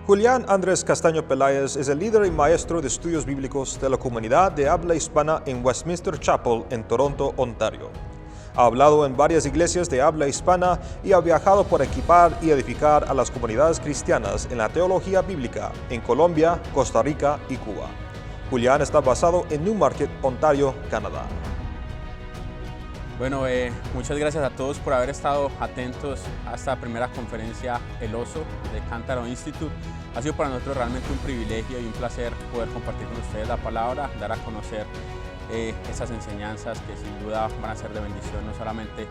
Julián Andrés Castaño Peláez es el líder y maestro de estudios bíblicos de la comunidad de habla hispana en Westminster Chapel, en Toronto, Ontario. Ha hablado en varias iglesias de habla hispana y ha viajado por equipar y edificar a las comunidades cristianas en la teología bíblica en Colombia, Costa Rica y Cuba. Julián está basado en Newmarket, Ontario, Canadá. Bueno, muchas gracias a todos por haber estado atentos a esta primera conferencia El Oso de Cántaro Institute. Ha sido para nosotros realmente un privilegio y un placer poder compartir con ustedes la palabra, dar a conocer esas enseñanzas que sin duda van a ser de bendición no solamente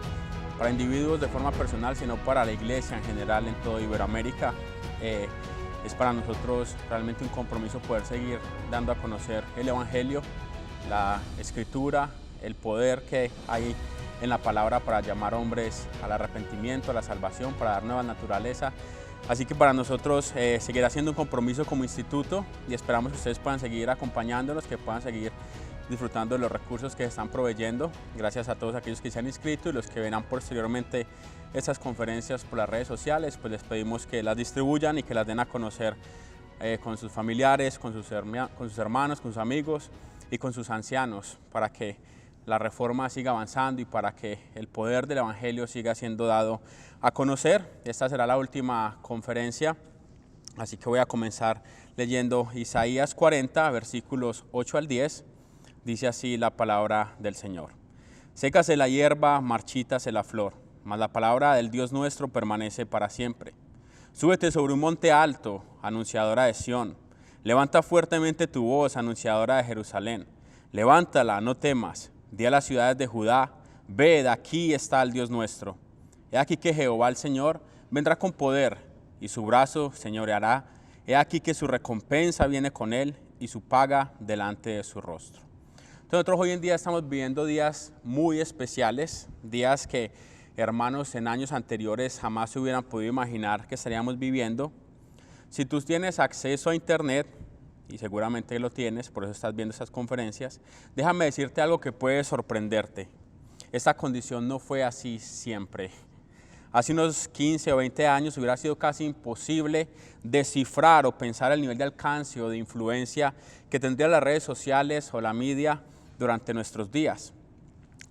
para individuos de forma personal, sino para la iglesia en general en toda Iberoamérica. Es para nosotros realmente un compromiso poder seguir dando a conocer el Evangelio, la Escritura, el poder que hay en la palabra para llamar hombres al arrepentimiento, a la salvación, para dar nueva naturaleza. Así que para nosotros seguirá siendo un compromiso como instituto y esperamos que ustedes puedan seguir acompañándonos, que puedan seguir disfrutando de los recursos que están proveyendo. Gracias a todos aquellos que se han inscrito y los que verán posteriormente estas conferencias por las redes sociales, pues les pedimos que las distribuyan y que las den a conocer con sus familiares, con sus hermanos, con sus amigos y con sus ancianos, para que la reforma siga avanzando y para que el poder del Evangelio siga siendo dado a conocer. Esta será la última conferencia, así que voy a comenzar leyendo Isaías 40, versículos 8 al 10. Dice así la palabra del Señor. Sécase la hierba, marchítase la flor, mas la palabra del Dios nuestro permanece para siempre. Súbete sobre un monte alto, anunciadora de Sión. Levanta fuertemente tu voz, anunciadora de Jerusalén. Levántala, no temas. Di a las ciudades de Judá, ved, aquí está el Dios nuestro. He aquí que Jehová el Señor vendrá con poder, y su brazo señoreará. He aquí que su recompensa viene con él, y su paga delante de su rostro. Entonces, nosotros hoy en día estamos viviendo días muy especiales, días que hermanos en años anteriores jamás se hubieran podido imaginar que estaríamos viviendo. Si tú tienes acceso a internet, y seguramente lo tienes, por eso estás viendo estas conferencias, déjame decirte algo que puede sorprenderte. Esta condición no fue así siempre. Hace unos 15 o 20 años hubiera sido casi imposible descifrar o pensar el nivel de alcance o de influencia que tendrían las redes sociales o la media durante nuestros días.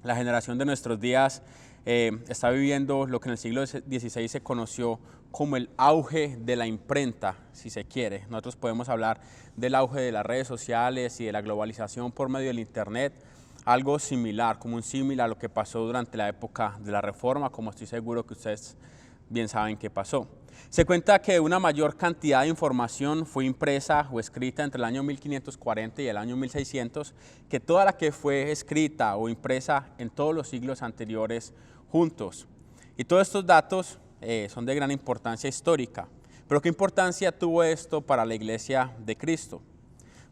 La generación de nuestros días está viviendo lo que en el siglo XVI se conoció como el auge de la imprenta, si se quiere. Nosotros podemos hablar del auge de las redes sociales y de la globalización por medio del internet, algo similar, como un símil a lo que pasó durante la época de la Reforma, como estoy seguro que ustedes bien saben que pasó. Se cuenta que una mayor cantidad de información fue impresa o escrita entre el año 1540 y el año 1600 que toda la que fue escrita o impresa en todos los siglos anteriores juntos. Y todos estos datos son de gran importancia histórica. Pero ¿qué importancia tuvo esto para la Iglesia de Cristo?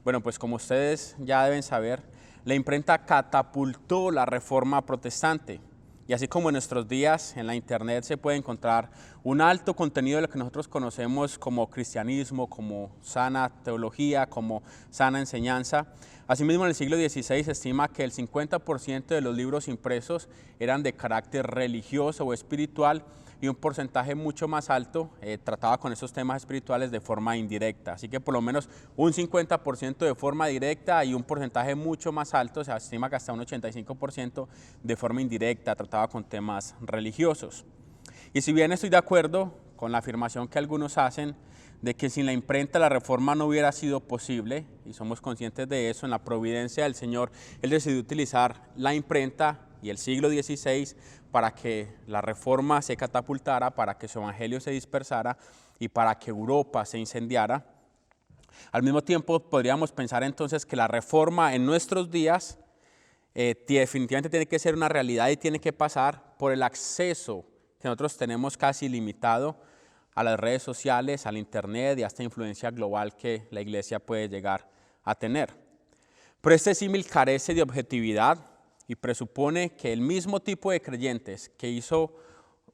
Bueno, pues como ustedes ya deben saber, la imprenta catapultó la Reforma protestante. Y así como en nuestros días en la internet se puede encontrar un alto contenido de lo que nosotros conocemos como cristianismo, como sana teología, como sana enseñanza, asimismo en el siglo XVI se estima que el 50% de los libros impresos eran de carácter religioso o espiritual y un porcentaje mucho más alto trataba con esos temas espirituales de forma indirecta. Así que por lo menos un 50% de forma directa y un porcentaje mucho más alto, se estima que hasta un 85% de forma indirecta trataba con temas religiosos. Y si bien estoy de acuerdo con la afirmación que algunos hacen de que sin la imprenta la reforma no hubiera sido posible, y somos conscientes de eso, en la providencia del Señor, Él decidió utilizar la imprenta y el siglo XVI para que la reforma se catapultara, para que su evangelio se dispersara y para que Europa se incendiara. Al mismo tiempo podríamos pensar entonces que la reforma en nuestros días definitivamente tiene que ser una realidad y tiene que pasar por el acceso que nosotros tenemos casi ilimitado a las redes sociales, al internet y a esta influencia global que la iglesia puede llegar a tener. Pero este símil carece de objetividad y presupone que el mismo tipo de creyentes que hizo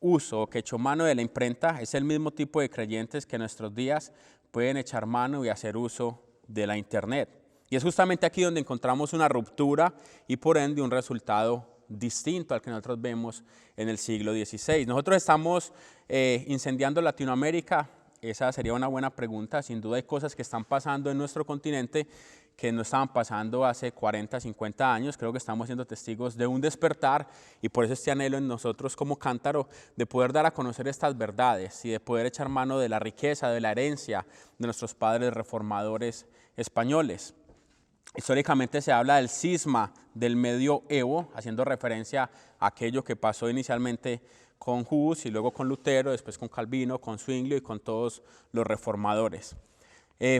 uso o que echó mano de la imprenta es el mismo tipo de creyentes que en nuestros días pueden echar mano y hacer uso de la internet. Y es justamente aquí donde encontramos una ruptura y por ende un resultado distinto al que nosotros vemos en el siglo XVI. Nosotros estamos incendiando Latinoamérica Esa sería una buena pregunta. Sin duda hay cosas que están pasando en nuestro continente que no estaban pasando hace 40, 50 años. Creo que estamos siendo testigos de un despertar y por eso este anhelo en nosotros como Cántaro de poder dar a conocer estas verdades y de poder echar mano de la riqueza, de la herencia de nuestros padres reformadores españoles. Históricamente se habla del cisma del medioevo, haciendo referencia a aquello que pasó inicialmente con Hus y luego con Lutero, después con Calvino, con Zwinglio y con todos los reformadores.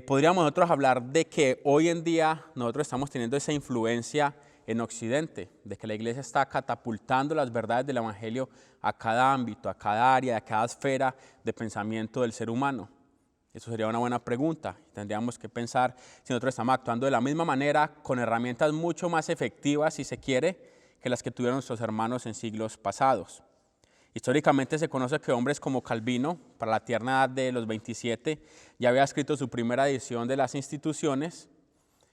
Podríamos nosotros hablar de que hoy en día nosotros estamos teniendo esa influencia en Occidente, de que la Iglesia está catapultando las verdades del Evangelio a cada ámbito, a cada área, a cada esfera de pensamiento del ser humano. Eso sería una buena pregunta. Tendríamos que pensar si nosotros estamos actuando de la misma manera, con herramientas mucho más efectivas, si se quiere, que las que tuvieron nuestros hermanos en siglos pasados. Históricamente se conoce que hombres como Calvino, para la tierna edad de los 27, ya había escrito su primera edición de las Instituciones,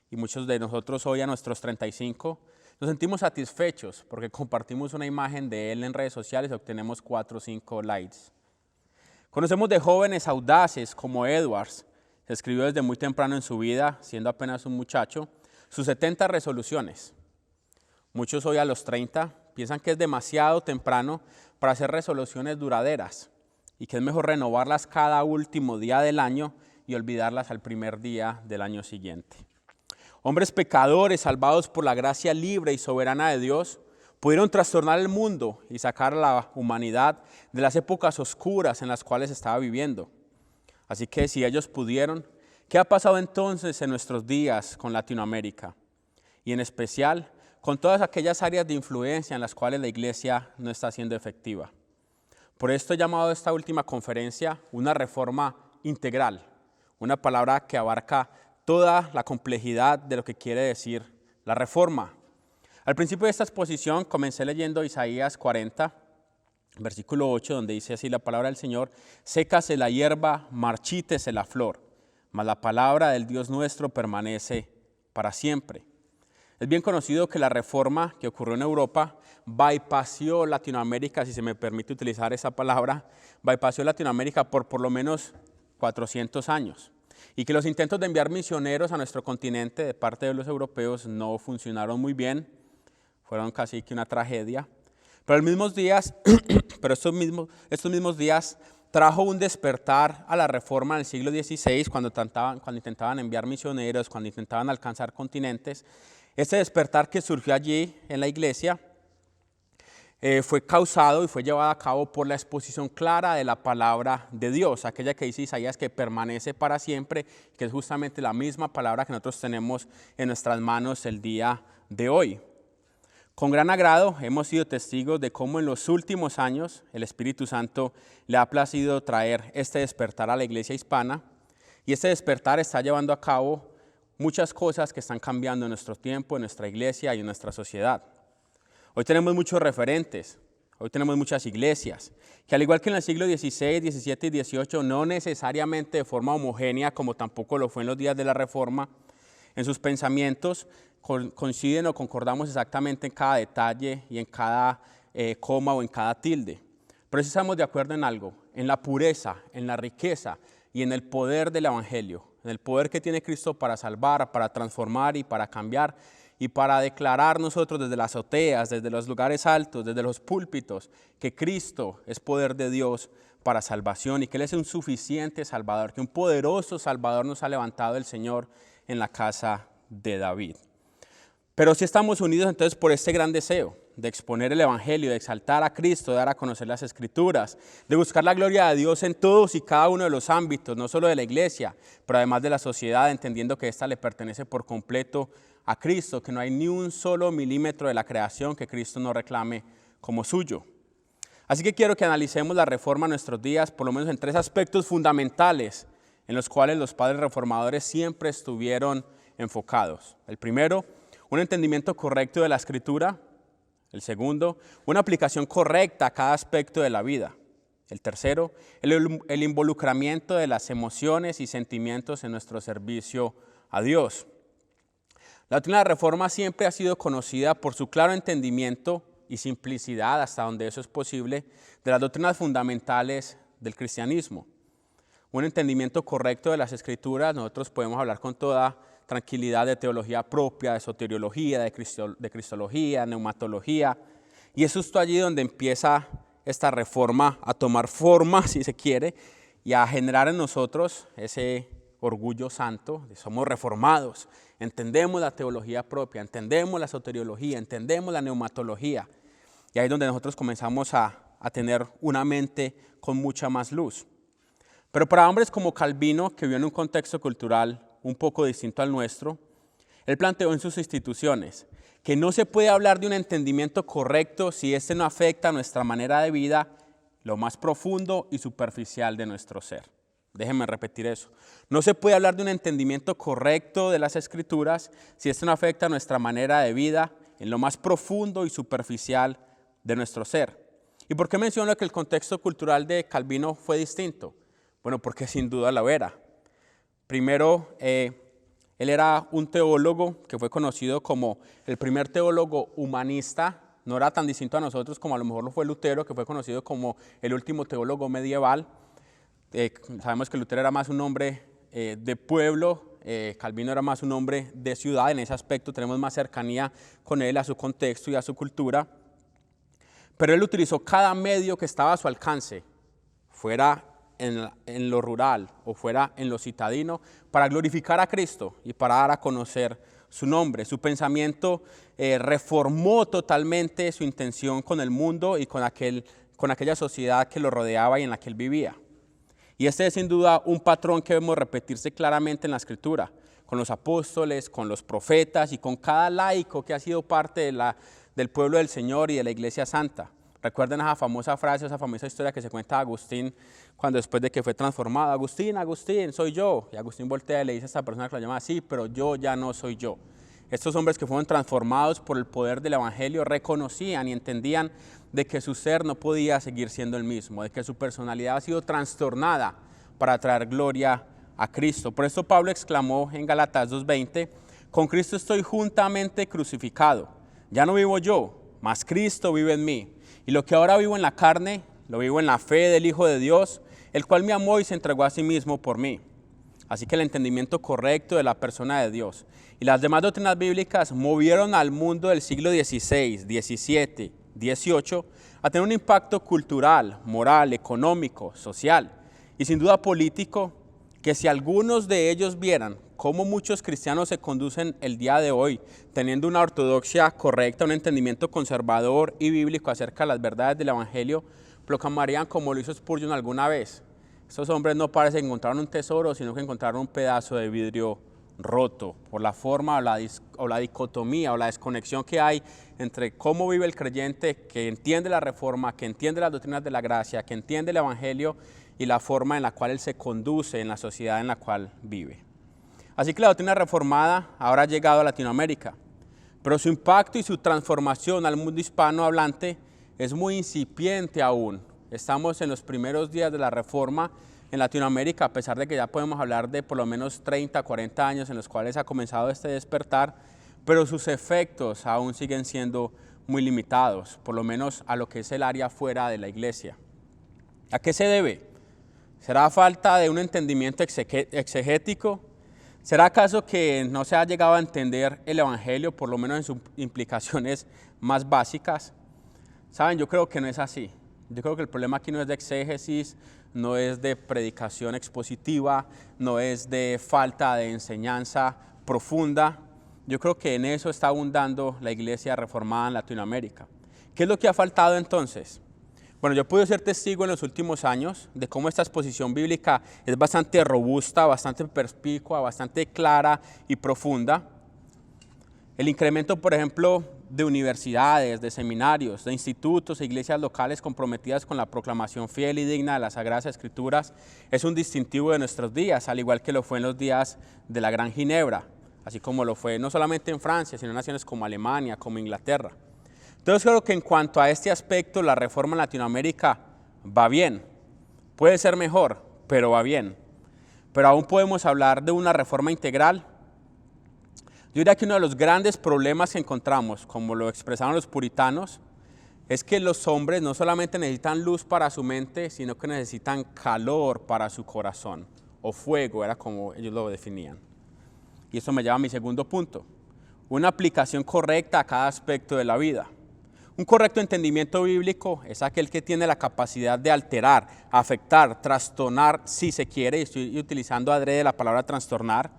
y muchos de nosotros hoy a nuestros 35 nos sentimos satisfechos porque compartimos una imagen de él en redes sociales y obtenemos 4 o 5 likes. Conocemos de jóvenes audaces como Edwards, que escribió desde muy temprano en su vida, siendo apenas un muchacho, sus 70 resoluciones. Muchos hoy a los 30 piensan que es demasiado temprano para hacer resoluciones duraderas y que es mejor renovarlas cada último día del año y olvidarlas al primer día del año siguiente. Hombres pecadores salvados por la gracia libre y soberana de Dios pudieron trastornar el mundo y sacar a la humanidad de las épocas oscuras en las cuales estaba viviendo. Así que si ellos pudieron, ¿qué ha pasado entonces en nuestros días con Latinoamérica? Y en especial con todas aquellas áreas de influencia en las cuales la Iglesia no está siendo efectiva. Por esto he llamado a esta última conferencia una reforma integral, una palabra que abarca toda la complejidad de lo que quiere decir la reforma. Al principio de esta exposición comencé leyendo Isaías 40, versículo 8, donde dice así la palabra del Señor: sécase la hierba, marchítese la flor, mas la palabra del Dios nuestro permanece para siempre. Es bien conocido que la reforma que ocurrió en Europa bypassó Latinoamérica, si se me permite utilizar esa palabra, bypassó Latinoamérica por lo menos 400 años. Y que los intentos de enviar misioneros a nuestro continente de parte de los europeos no funcionaron muy bien, fueron casi que una tragedia. Pero estos mismos días trajo un despertar a la reforma en el siglo XVI, cuando intentaban enviar misioneros, cuando intentaban alcanzar continentes. Este despertar que surgió allí en la iglesia fue causado y fue llevado a cabo por la exposición clara de la palabra de Dios, aquella que dice Isaías que permanece para siempre, que es justamente la misma palabra que nosotros tenemos en nuestras manos el día de hoy. Con gran agrado hemos sido testigos de cómo en los últimos años el Espíritu Santo le ha placido traer este despertar a la iglesia hispana, y este despertar está llevando a cabo muchas cosas que están cambiando en nuestro tiempo, en nuestra iglesia y en nuestra sociedad. Hoy tenemos muchos referentes, hoy tenemos muchas iglesias, que al igual que en el siglo XVI, XVII y XVIII, no necesariamente de forma homogénea, como tampoco lo fue en los días de la Reforma, en sus pensamientos coinciden o concordamos exactamente en cada detalle y en cada coma o en cada tilde. Pero sí estamos de acuerdo en algo, en la pureza, en la riqueza y en el poder del Evangelio, en el poder que tiene Cristo para salvar, para transformar y para cambiar y para declarar nosotros desde las azoteas, desde los lugares altos, desde los púlpitos, que Cristo es poder de Dios para salvación y que Él es un suficiente Salvador, que un poderoso Salvador nos ha levantado el Señor en la casa de David. Pero sí estamos unidos entonces por este gran deseo de exponer el Evangelio, de exaltar a Cristo, de dar a conocer las Escrituras, de buscar la gloria de Dios en todos y cada uno de los ámbitos, no solo de la iglesia, pero además de la sociedad, entendiendo que ésta le pertenece por completo a Cristo, que no hay ni un solo milímetro de la creación que Cristo no reclame como suyo. Así que quiero que analicemos la reforma en nuestros días, por lo menos en 3 aspectos fundamentales en los cuales los padres reformadores siempre estuvieron enfocados. El primero, un entendimiento correcto de la Escritura. El segundo, una aplicación correcta a cada aspecto de la vida. El tercero, el involucramiento de las emociones y sentimientos en nuestro servicio a Dios. La doctrina de la Reforma siempre ha sido conocida por su claro entendimiento y simplicidad, hasta donde eso es posible, de las doctrinas fundamentales del cristianismo. un entendimiento correcto de las Escrituras, nosotros podemos hablar con toda tranquilidad de teología propia, de soteriología, de cristología, neumatología. Y es justo allí donde empieza esta reforma a tomar forma, si se quiere, y a generar en nosotros ese orgullo santo, de somos reformados, entendemos la teología propia, entendemos la soteriología, entendemos la neumatología. Y ahí es donde nosotros comenzamos a tener una mente con mucha más luz. Pero para hombres como Calvino, que vivió en un contexto cultural un poco distinto al nuestro, él planteó en sus instituciones que no se puede hablar de un entendimiento correcto si este no afecta a nuestra manera de vida, lo más profundo y superficial de nuestro ser. Déjenme repetir eso. No se puede hablar de un entendimiento correcto de las Escrituras si esto no afecta a nuestra manera de vida, en lo más profundo y superficial de nuestro ser. ¿Y por qué menciono que el contexto cultural de Calvino fue distinto? Bueno, porque sin duda lo era. Primero, él era un teólogo que fue conocido como el primer teólogo humanista. No era tan distinto a nosotros como a lo mejor lo fue Lutero, que fue conocido como el último teólogo medieval. Sabemos que Lutero era más un hombre de pueblo, Calvino era más un hombre de ciudad. En ese aspecto tenemos más cercanía con él, a su contexto y a su cultura. Pero él utilizó cada medio que estaba a su alcance, fuera en lo rural o fuera en lo citadino, para glorificar a Cristo y para dar a conocer su nombre. Su pensamiento reformó totalmente su intención con el mundo y con aquella sociedad que lo rodeaba y en la que él vivía. Y este es sin duda un patrón que vemos repetirse claramente en la Escritura, con los apóstoles, con los profetas y con cada laico que ha sido parte del pueblo del Señor y de la Iglesia Santa. Recuerden esa famosa frase, esa famosa historia que se cuenta de Agustín cuando después de que fue transformado, Agustín, soy yo. Y Agustín voltea y le dice a esta persona que lo llama así, pero yo ya no soy yo. Estos hombres que fueron transformados por el poder del Evangelio reconocían y entendían de que su ser no podía seguir siendo el mismo, de que su personalidad ha sido trastornada para traer gloria a Cristo. Por eso Pablo exclamó en Gálatas 2:20, con Cristo estoy juntamente crucificado. Ya no vivo yo, mas Cristo vive en mí. Y lo que ahora vivo en la carne, lo vivo en la fe del Hijo de Dios, el cual me amó y se entregó a sí mismo por mí. Así que el entendimiento correcto de la persona de Dios y las demás doctrinas bíblicas movieron al mundo del siglo XVI, XVII, XVIII a tener un impacto cultural, moral, económico, social y sin duda político, que si algunos de ellos vieran cómo muchos cristianos se conducen el día de hoy, teniendo una ortodoxia correcta, un entendimiento conservador y bíblico acerca de las verdades del Evangelio, proclamarían como lo hizo Spurgeon alguna vez. Estos hombres no parecen encontrar un tesoro, sino que encontraron un pedazo de vidrio roto por la forma o la dicotomía o la desconexión que hay entre cómo vive el creyente que entiende la reforma, que entiende las doctrinas de la gracia, que entiende el Evangelio y la forma en la cual él se conduce en la sociedad en la cual vive. Así que la doctrina reformada ahora ha llegado a Latinoamérica, pero su impacto y su transformación al mundo hispanohablante es muy incipiente aún. Estamos en los primeros días de la reforma en Latinoamérica, a pesar de que ya podemos hablar de por lo menos 30, 40 años en los cuales ha comenzado este despertar, pero sus efectos aún siguen siendo muy limitados, por lo menos a lo que es el área fuera de la iglesia. ¿A qué se debe? ¿Será falta de un entendimiento exegético? ¿Será acaso que no se ha llegado a entender el Evangelio, por lo menos en sus implicaciones más básicas? Saben, yo creo que no es así. Yo creo que el problema aquí no es de exégesis, no es de predicación expositiva, no es de falta de enseñanza profunda. Yo creo que en eso está abundando la iglesia reformada en Latinoamérica. ¿Qué es lo que ha faltado entonces? Bueno, yo pude ser testigo en los últimos años de cómo esta exposición bíblica es bastante robusta, bastante perspicua, bastante clara y profunda. El incremento, por ejemplo, de universidades, de seminarios, de institutos e iglesias locales comprometidas con la proclamación fiel y digna de las Sagradas Escrituras es un distintivo de nuestros días, al igual que lo fue en los días de la Gran Ginebra, así como lo fue no solamente en Francia, sino en naciones como Alemania, como Inglaterra. Entonces creo que en cuanto a este aspecto, la reforma en Latinoamérica va bien. Puede ser mejor, pero va bien. Pero aún podemos hablar de una reforma integral. Yo diría que uno de los grandes problemas que encontramos, como lo expresaron los puritanos, es que los hombres no solamente necesitan luz para su mente, sino que necesitan calor para su corazón, o fuego, era como ellos lo definían. Y eso me lleva a mi segundo punto, una aplicación correcta a cada aspecto de la vida. Un correcto entendimiento bíblico es aquel que tiene la capacidad de alterar, afectar, trastornar, si se quiere, y estoy utilizando adrede la palabra trastornar,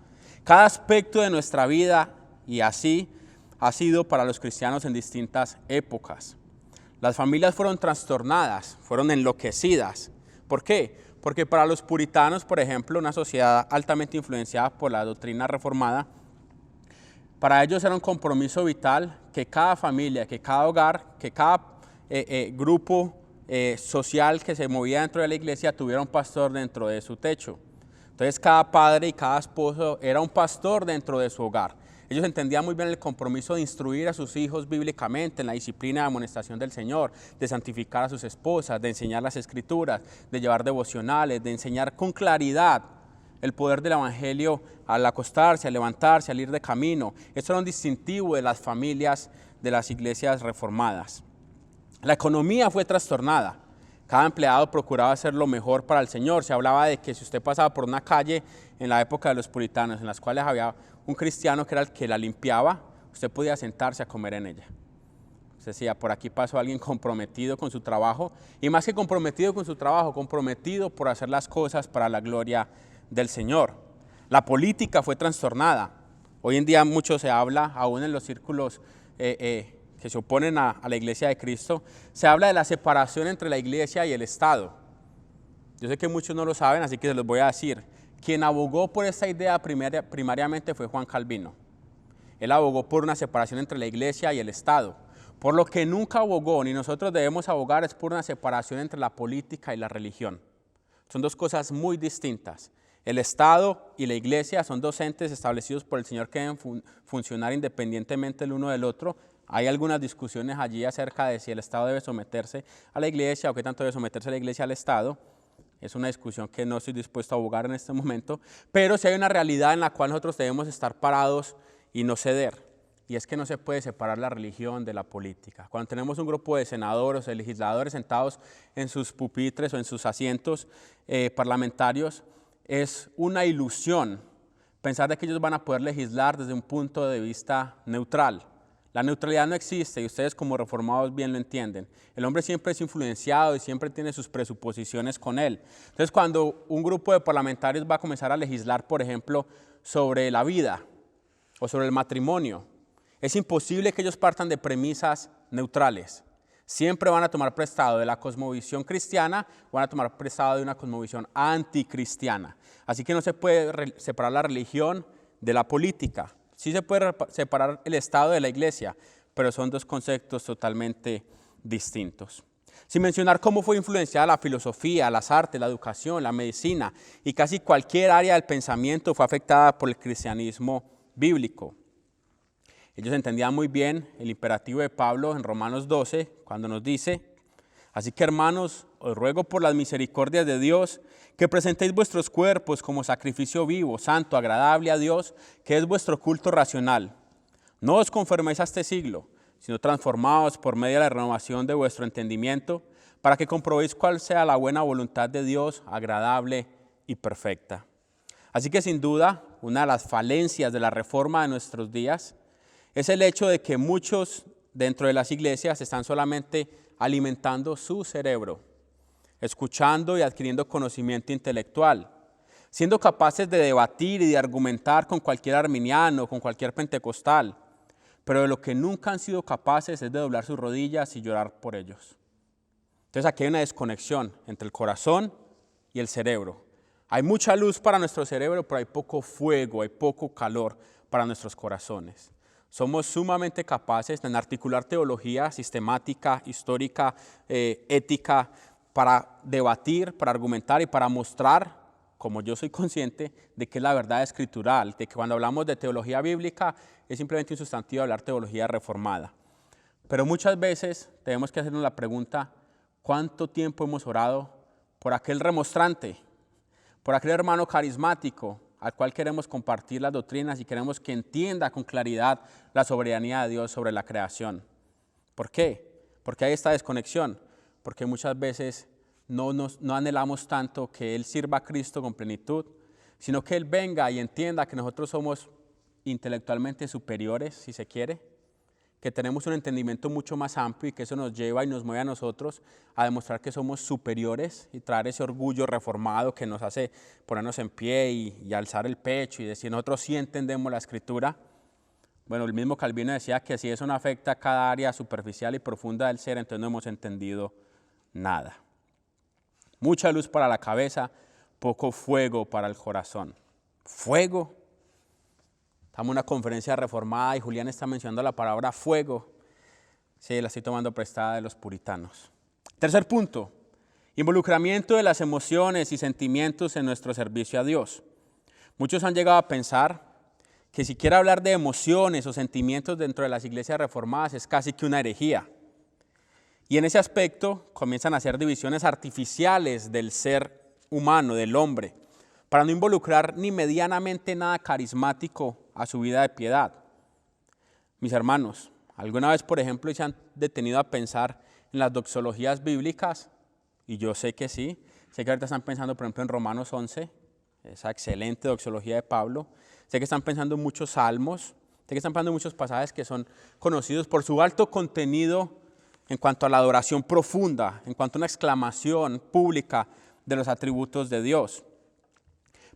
cada aspecto de nuestra vida, y así ha sido para los cristianos en distintas épocas. Las familias fueron trastornadas, fueron enloquecidas. ¿Por qué? Porque para los puritanos, por ejemplo, una sociedad altamente influenciada por la doctrina reformada, para ellos era un compromiso vital que cada familia, que cada hogar, que cada grupo social que se movía dentro de la iglesia tuviera un pastor dentro de su techo. Entonces cada padre y cada esposo era un pastor dentro de su hogar. Ellos entendían muy bien el compromiso de instruir a sus hijos bíblicamente en la disciplina de amonestación del Señor, de santificar a sus esposas, de enseñar las Escrituras, de llevar devocionales, de enseñar con claridad el poder del Evangelio al acostarse, al levantarse, al ir de camino. Eso era un distintivo de las familias de las iglesias reformadas. La economía fue trastornada. Cada empleado procuraba hacer lo mejor para el Señor. Se hablaba de que si usted pasaba por una calle en la época de los puritanos, en las cuales había un cristiano que era el que la limpiaba, usted podía sentarse a comer en ella. Se decía, por aquí pasó alguien comprometido con su trabajo, y más que comprometido con su trabajo, comprometido por hacer las cosas para la gloria del Señor. La política fue trastornada. Hoy en día mucho se habla, aún en los círculos que se oponen a la iglesia de Cristo, se habla de la separación entre la iglesia y el Estado. Yo sé que muchos no lo saben, así que se los voy a decir. Quien abogó por esta idea primariamente fue Juan Calvino. Él abogó por una separación entre la iglesia y el Estado. Por lo que nunca abogó, ni nosotros debemos abogar, es por una separación entre la política y la religión. Son dos cosas muy distintas. El Estado y la iglesia son dos entes establecidos por el Señor que deben funcionar independientemente el uno del otro. Hay algunas discusiones allí acerca de si el Estado debe someterse a la iglesia o qué tanto debe someterse la iglesia al Estado. Es una discusión que no estoy dispuesto a abogar en este momento, pero sí hay una realidad en la cual nosotros debemos estar parados y no ceder, y es que no se puede separar la religión de la política. Cuando tenemos un grupo de senadores o de legisladores sentados en sus pupitres o en sus asientos parlamentarios, es una ilusión pensar de que ellos van a poder legislar desde un punto de vista neutral. La neutralidad no existe y ustedes como reformados bien lo entienden. El hombre siempre es influenciado y siempre tiene sus presuposiciones con él. Entonces, cuando un grupo de parlamentarios va a comenzar a legislar, por ejemplo, sobre la vida o sobre el matrimonio, es imposible que ellos partan de premisas neutrales. Siempre van a tomar prestado de la cosmovisión cristiana o van a tomar prestado de una cosmovisión anticristiana. Así que no se puede separar la religión de la política. Sí se puede separar el Estado de la iglesia, pero son dos conceptos totalmente distintos. Sin mencionar cómo fue influenciada la filosofía, las artes, la educación, la medicina y casi cualquier área del pensamiento fue afectada por el cristianismo bíblico. Ellos entendían muy bien el imperativo de Pablo en Romanos 12, cuando nos dice: así que hermanos, os ruego por las misericordias de Dios que presentéis vuestros cuerpos como sacrificio vivo, santo, agradable a Dios, que es vuestro culto racional. No os conforméis a este siglo, sino transformaos por medio de la renovación de vuestro entendimiento, para que comprobéis cuál sea la buena voluntad de Dios, agradable y perfecta. Así que sin duda, una de las falencias de la reforma de nuestros días es el hecho de que muchos dentro de las iglesias están solamente alimentando su cerebro, escuchando y adquiriendo conocimiento intelectual, siendo capaces de debatir y de argumentar con cualquier arminiano, con cualquier pentecostal, pero de lo que nunca han sido capaces es de doblar sus rodillas y llorar por ellos. Entonces aquí hay una desconexión entre el corazón y el cerebro. Hay mucha luz para nuestro cerebro, pero hay poco fuego, hay poco calor para nuestros corazones. Somos sumamente capaces de articular teología sistemática, histórica, ética, para debatir, para argumentar y para mostrar, como yo soy consciente, de que es la verdad escritural, de que cuando hablamos de teología bíblica es simplemente un sustantivo hablar teología reformada. Pero muchas veces tenemos que hacernos la pregunta: ¿cuánto tiempo hemos orado por aquel remonstrante, por aquel hermano carismático al cual queremos compartir las doctrinas y queremos que entienda con claridad la soberanía de Dios sobre la creación? ¿Por qué? Porque hay esta desconexión, porque muchas veces no anhelamos tanto que Él sirva a Cristo con plenitud, sino que Él venga y entienda que nosotros somos intelectualmente superiores, si se quiere, que tenemos un entendimiento mucho más amplio y que eso nos lleva y nos mueve a nosotros a demostrar que somos superiores y traer ese orgullo reformado que nos hace ponernos en pie y alzar el pecho y decir nosotros sí entendemos la Escritura. Bueno, el mismo Calvino decía que si eso no afecta a cada área superficial y profunda del ser, entonces no hemos entendido nada. Mucha luz para la cabeza, poco fuego para el corazón. Fuego. Estamos en una conferencia reformada y Julián está mencionando la palabra fuego. Sí, la estoy tomando prestada de los puritanos. Tercer punto, involucramiento de las emociones y sentimientos en nuestro servicio a Dios. Muchos han llegado a pensar que si quiere hablar de emociones o sentimientos dentro de las iglesias reformadas es casi que una herejía. Y en ese aspecto comienzan a hacer divisiones artificiales del ser humano, del hombre, para no involucrar ni medianamente nada carismático a su vida de piedad. Mis hermanos, ¿alguna vez, por ejemplo, se han detenido a pensar en las doxologías bíblicas? Y yo sé que sí. Sé que ahorita están pensando, por ejemplo, en Romanos 11, esa excelente doxología de Pablo. Sé que están pensando en muchos salmos. Sé que están pensando en muchos pasajes que son conocidos por su alto contenido en cuanto a la adoración profunda, en cuanto a una exclamación pública de los atributos de Dios.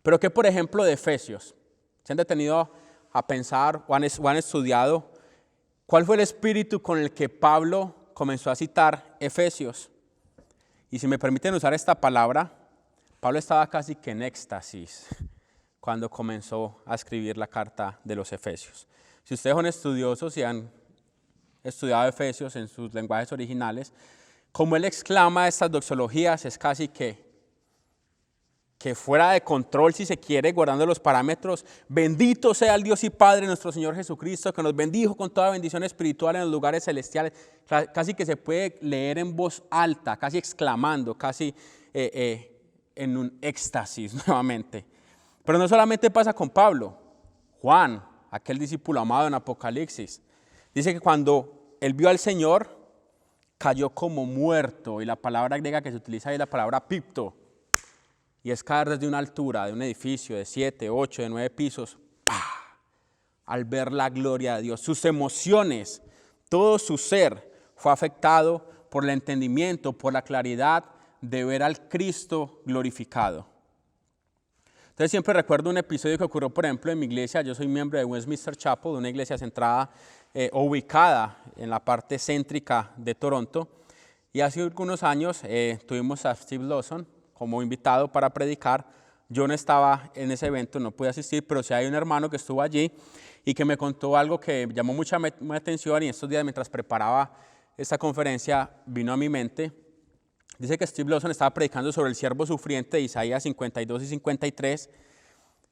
Pero ¿qué, por ejemplo, de Efesios? ¿Se han detenido a pensar o han estudiado cuál fue el espíritu con el que Pablo comenzó a citar Efesios? Y si me permiten usar esta palabra, Pablo estaba casi que en éxtasis cuando comenzó a escribir la carta de los Efesios. Si ustedes son estudiosos y han estudiado Efesios en sus lenguajes originales, como él exclama estas doxologías, es casi que fuera de control, si se quiere, guardando los parámetros. Bendito sea el Dios y Padre nuestro Señor Jesucristo, que nos bendijo con toda bendición espiritual en los lugares celestiales. Casi que se puede leer en voz alta, casi exclamando, casi en un éxtasis nuevamente. Pero no solamente pasa con Pablo. Juan, aquel discípulo amado en Apocalipsis, dice que cuando él vio al Señor, cayó como muerto. Y la palabra griega que se utiliza ahí es la palabra pipto. Y es caer desde una altura de un edificio de 7, 8, de 9 pisos, ¡pah!, al ver la gloria de Dios. Sus emociones, todo su ser fue afectado por el entendimiento, por la claridad de ver al Cristo glorificado. Entonces siempre recuerdo un episodio que ocurrió, por ejemplo, en mi iglesia. Yo soy miembro de Westminster Chapel, de una iglesia centrada o ubicada en la parte céntrica de Toronto. Y hace algunos años tuvimos a Steve Lawson como invitado para predicar. Yo no estaba en ese evento, no pude asistir, pero sí hay un hermano que estuvo allí y que me contó algo que llamó mucha mi atención, y estos días mientras preparaba esta conferencia vino a mi mente. Dice que Steve Lawson estaba predicando sobre el siervo sufriente de Isaías 52 y 53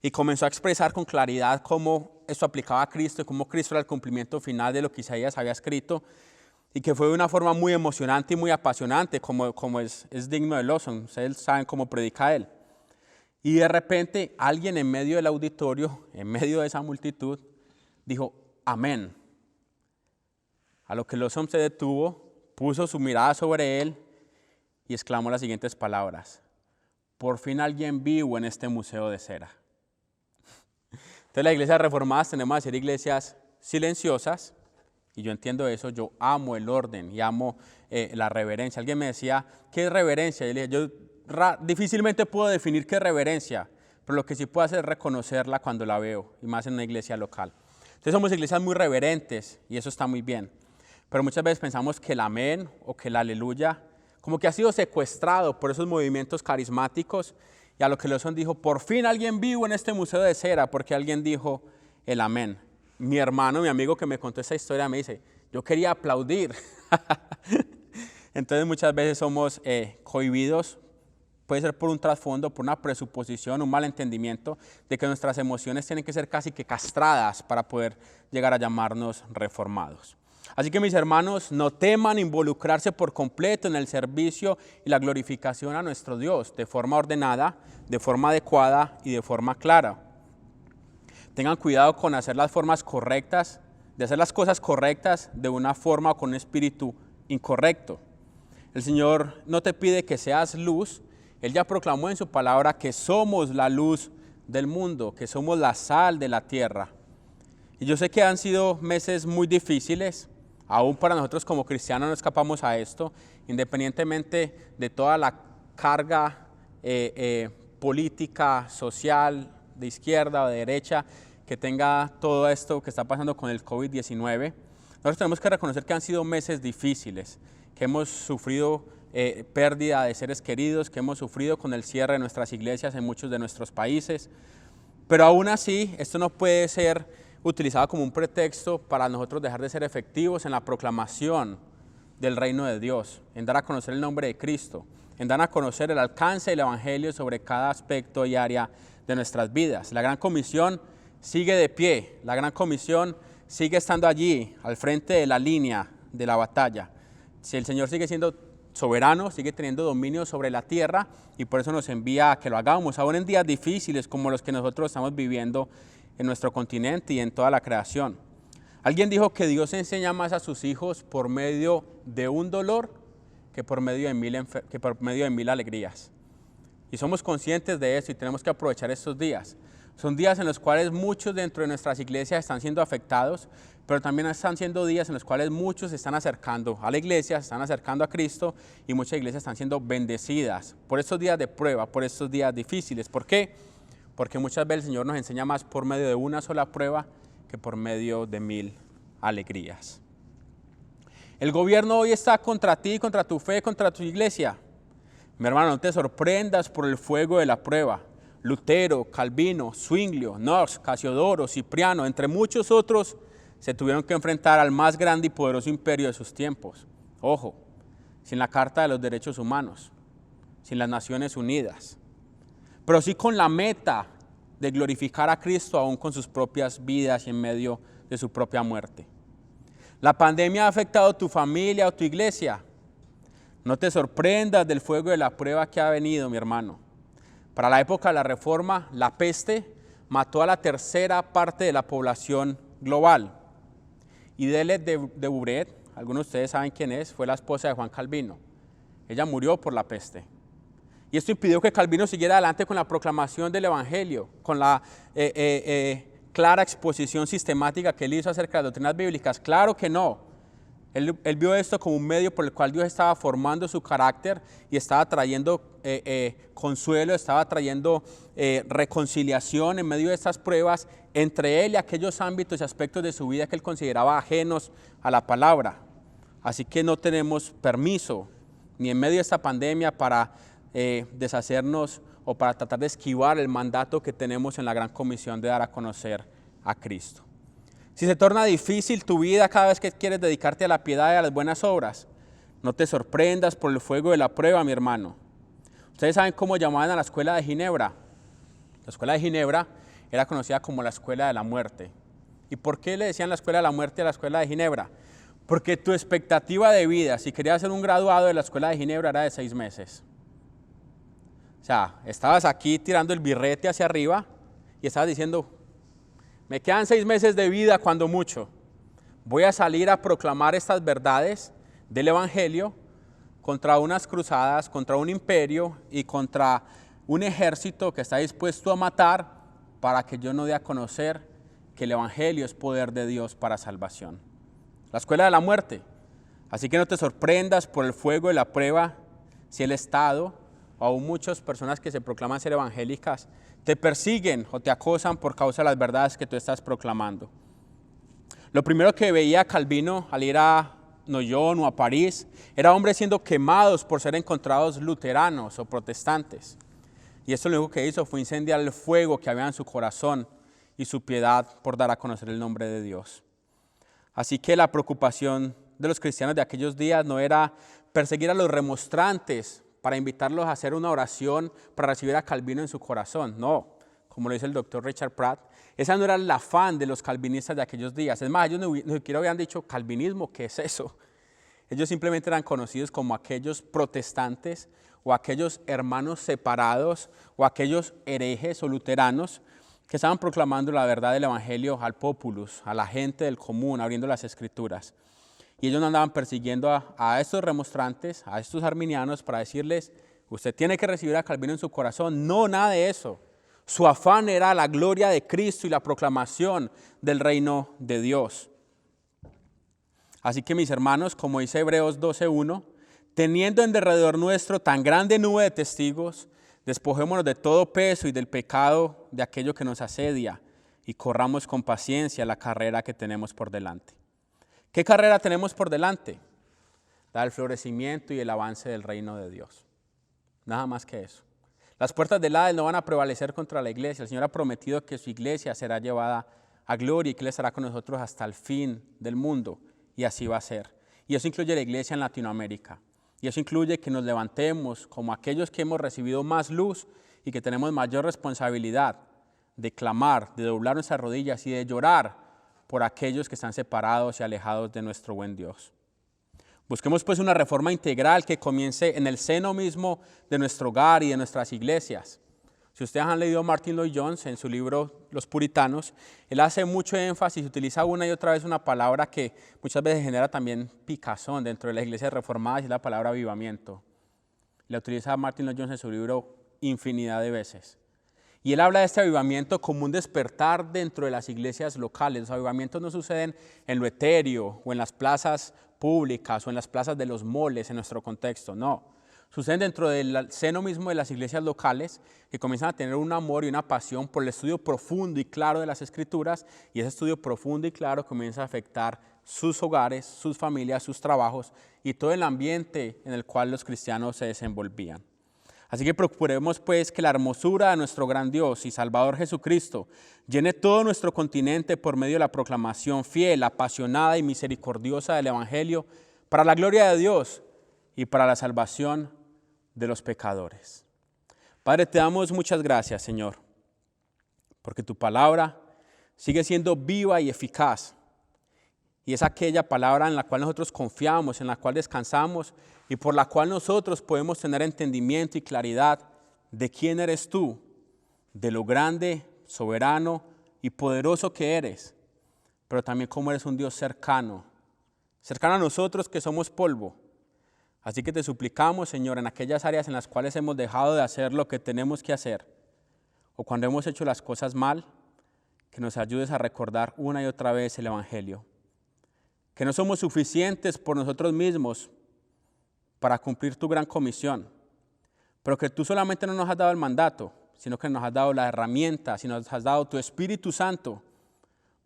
y comenzó a expresar con claridad cómo esto aplicaba a Cristo y cómo Cristo era el cumplimiento final de lo que Isaías había escrito, y que fue de una forma muy emocionante y muy apasionante, como es digno de Lawson. Ustedes saben cómo predica él. Y de repente alguien en medio del auditorio, en medio de esa multitud, dijo amén. A lo que Lawson se detuvo, puso su mirada sobre él y exclamó las siguientes palabras: por fin alguien vivo en este museo de cera. Entonces las iglesias reformadas tenemos que ser iglesias silenciosas, y yo entiendo eso. Yo amo el orden y amo la reverencia. Alguien me decía, ¿qué es reverencia? Y le dije, yo difícilmente puedo definir qué es reverencia, pero lo que sí puedo hacer es reconocerla cuando la veo, y más en una iglesia local. Entonces somos iglesias muy reverentes y eso está muy bien, pero muchas veces pensamos que el amén o que el aleluya como que ha sido secuestrado por esos movimientos carismáticos, y a lo que Lawson dijo, por fin alguien vivo en este museo de cera, porque alguien dijo el amén. Mi hermano, mi amigo que me contó esta historia me dice, yo quería aplaudir. Entonces muchas veces somos cohibidos, puede ser por un trasfondo, por una presuposición, un malentendimiento de que nuestras emociones tienen que ser casi que castradas para poder llegar a llamarnos reformados. Así que mis hermanos, no teman involucrarse por completo en el servicio y la glorificación a nuestro Dios de forma ordenada, de forma adecuada y de forma clara. Tengan cuidado con hacer las formas correctas, de hacer las cosas correctas de una forma o con un espíritu incorrecto. El Señor no te pide que seas luz. Él ya proclamó en su palabra que somos la luz del mundo, que somos la sal de la tierra. Y yo sé que han sido meses muy difíciles, aún para nosotros como cristianos no escapamos a esto, independientemente de toda la carga política, social, de izquierda o de derecha, que tenga todo esto que está pasando con el COVID-19. Nosotros tenemos que reconocer que han sido meses difíciles, que hemos sufrido pérdida de seres queridos, que hemos sufrido con el cierre de nuestras iglesias en muchos de nuestros países, pero aún así esto no puede ser utilizado como un pretexto para nosotros dejar de ser efectivos en la proclamación del reino de Dios, en dar a conocer el nombre de Cristo, en dar a conocer el alcance del evangelio sobre cada aspecto y área de nuestras vidas. La Gran Comisión sigue de pie, la Gran Comisión sigue estando allí, al frente de la línea de la batalla. Si el Señor sigue siendo soberano, sigue teniendo dominio sobre la tierra y por eso nos envía a que lo hagamos, aún en días difíciles como los que nosotros estamos viviendo en nuestro continente y en toda la creación. Alguien dijo que Dios enseña más a sus hijos por medio de un dolor que por medio de mil alegrías. Y somos conscientes de eso y tenemos que aprovechar estos días. Son días en los cuales muchos dentro de nuestras iglesias están siendo afectados, pero también están siendo días en los cuales muchos se están acercando a la iglesia, se están acercando a Cristo y muchas iglesias están siendo bendecidas por estos días de prueba, por estos días difíciles. ¿Por qué? Porque muchas veces el Señor nos enseña más por medio de una sola prueba que por medio de mil alegrías. El gobierno hoy está contra ti, contra tu fe, contra tu iglesia. Mi hermano, no te sorprendas por el fuego de la prueba. Lutero, Calvino, Zwinglio, Knox, Casiodoro, Cipriano, entre muchos otros, se tuvieron que enfrentar al más grande y poderoso imperio de sus tiempos. Ojo, sin la Carta de los Derechos Humanos, sin las Naciones Unidas, pero sí con la meta de glorificar a Cristo aún con sus propias vidas y en medio de su propia muerte. La pandemia ha afectado a tu familia o tu iglesia. No te sorprendas del fuego de la prueba que ha venido, mi hermano. Para la época de la Reforma, la peste mató a la tercera parte de la población global. Idelle de Bouret, algunos de ustedes saben quién es, fue la esposa de Juan Calvino. Ella murió por la peste. Y esto impidió que Calvino siguiera adelante con la proclamación del Evangelio, con la clara exposición sistemática que él hizo acerca de las doctrinas bíblicas. Claro que no. Él vio esto como un medio por el cual Dios estaba formando su carácter y estaba trayendo consuelo, estaba trayendo reconciliación en medio de estas pruebas entre él y aquellos ámbitos y aspectos de su vida que él consideraba ajenos a la palabra. Así que no tenemos permiso ni en medio de esta pandemia para deshacernos o para tratar de esquivar el mandato que tenemos en la Gran Comisión de dar a conocer a Cristo. Si se torna difícil tu vida cada vez que quieres dedicarte a la piedad y a las buenas obras, no te sorprendas por el fuego de la prueba, mi hermano. Ustedes saben cómo llamaban a la escuela de Ginebra. La escuela de Ginebra era conocida como la escuela de la muerte. ¿Y por qué le decían la escuela de la muerte a la escuela de Ginebra? Porque tu expectativa de vida, si querías ser un graduado de la escuela de Ginebra, era de 6 meses. O sea, estabas aquí tirando el birrete hacia arriba y estabas diciendo, me quedan 6 meses de vida cuando mucho. Voy a salir a proclamar estas verdades del Evangelio contra unas cruzadas, contra un imperio y contra un ejército que está dispuesto a matar para que yo no dé a conocer que el Evangelio es poder de Dios para salvación. La escuela de la muerte. Así que no te sorprendas por el fuego de la prueba si el Estado o aún muchas personas que se proclaman ser evangélicas te persiguen o te acosan por causa de las verdades que tú estás proclamando. Lo primero que veía Calvino al ir a Noyon o a París era hombres siendo quemados por ser encontrados luteranos o protestantes. Y esto lo único que hizo fue incendiar el fuego que había en su corazón y su piedad por dar a conocer el nombre de Dios. Así que la preocupación de los cristianos de aquellos días no era perseguir a los remonstrantes para invitarlos a hacer una oración para recibir a Calvino en su corazón. No, como lo dice el doctor Richard Pratt, esa no era el afán de los calvinistas de aquellos días. Es más, ellos ni siquiera habían dicho calvinismo, ¿qué es eso? Ellos simplemente eran conocidos como aquellos protestantes o aquellos hermanos separados o aquellos herejes o luteranos que estaban proclamando la verdad del Evangelio al populus, a la gente del común, abriendo las Escrituras. y ellos no andaban persiguiendo a estos remonstrantes, a estos arminianos, para decirles, usted tiene que recibir a Calvino en su corazón. No, nada de eso. Su afán era la gloria de Cristo y la proclamación del reino de Dios. Así que mis hermanos, como dice Hebreos 12:1, teniendo en derredor nuestro tan grande nube de testigos, despojémonos de todo peso y del pecado de aquello que nos asedia y corramos con paciencia la carrera que tenemos por delante. ¿Qué carrera tenemos por delante? El florecimiento y el avance del reino de Dios. Nada más que eso. Las puertas del Hades no van a prevalecer contra la iglesia. El Señor ha prometido que su iglesia será llevada a gloria y que Él estará con nosotros hasta el fin del mundo. Y así va a ser. Y eso incluye la iglesia en Latinoamérica. Y eso incluye que nos levantemos como aquellos que hemos recibido más luz y que tenemos mayor responsabilidad de clamar, de doblar nuestras rodillas y de llorar por aquellos que están separados y alejados de nuestro buen Dios. Busquemos pues una reforma integral que comience en el seno mismo de nuestro hogar y de nuestras iglesias. Si ustedes han leído a Martin Lloyd-Jones en su libro Los Puritanos, él hace mucho énfasis, utiliza una y otra vez una palabra que muchas veces genera también picazón dentro de las iglesias reformadas, y es la palabra avivamiento. La utiliza Martin Lloyd-Jones en su libro infinidad de veces. Y él habla de este avivamiento como un despertar dentro de las iglesias locales. Los avivamientos no suceden en lo etéreo o en las plazas públicas o en las plazas de los moles en nuestro contexto, no. Suceden dentro del seno mismo de las iglesias locales que comienzan a tener un amor y una pasión por el estudio profundo y claro de las Escrituras, y ese estudio profundo y claro comienza a afectar sus hogares, sus familias, sus trabajos y todo el ambiente en el cual los cristianos se desenvolvían. Así que procuremos pues que la hermosura de nuestro gran Dios y Salvador Jesucristo llene todo nuestro continente por medio de la proclamación fiel, apasionada y misericordiosa del Evangelio para la gloria de Dios y para la salvación de los pecadores. Padre, te damos muchas gracias, Señor, porque tu palabra sigue siendo viva y eficaz. Y es aquella palabra en la cual nosotros confiamos, en la cual descansamos y por la cual nosotros podemos tener entendimiento y claridad de quién eres tú, de lo grande, soberano y poderoso que eres, pero también cómo eres un Dios cercano a nosotros que somos polvo. Así que te suplicamos, Señor, en aquellas áreas en las cuales hemos dejado de hacer lo que tenemos que hacer, o cuando hemos hecho las cosas mal, que nos ayudes a recordar una y otra vez el Evangelio. Que no somos suficientes por nosotros mismos para cumplir tu gran comisión, pero que tú solamente no nos has dado el mandato, sino que nos has dado la herramienta, sino nos has dado tu Espíritu Santo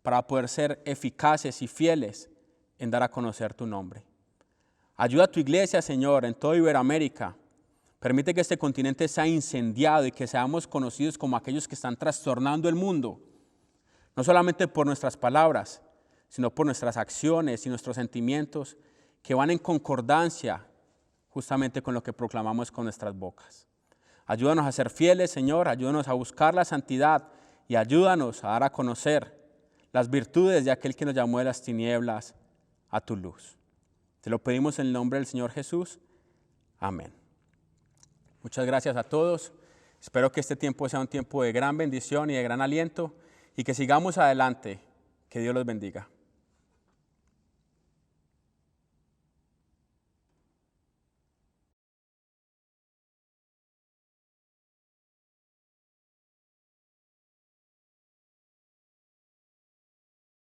para poder ser eficaces y fieles en dar a conocer tu nombre. Ayuda a tu iglesia, Señor, en toda Iberoamérica. Permite que este continente sea incendiado y que seamos conocidos como aquellos que están trastornando el mundo, no solamente por nuestras palabras, sino por nuestras acciones y nuestros sentimientos que van en concordancia justamente con lo que proclamamos con nuestras bocas. Ayúdanos a ser fieles, Señor, ayúdanos a buscar la santidad y ayúdanos a dar a conocer las virtudes de aquel que nos llamó de las tinieblas a tu luz. Te lo pedimos en el nombre del Señor Jesús. Amén. Muchas gracias a todos. Espero que este tiempo sea un tiempo de gran bendición y de gran aliento y que sigamos adelante. Que Dios los bendiga.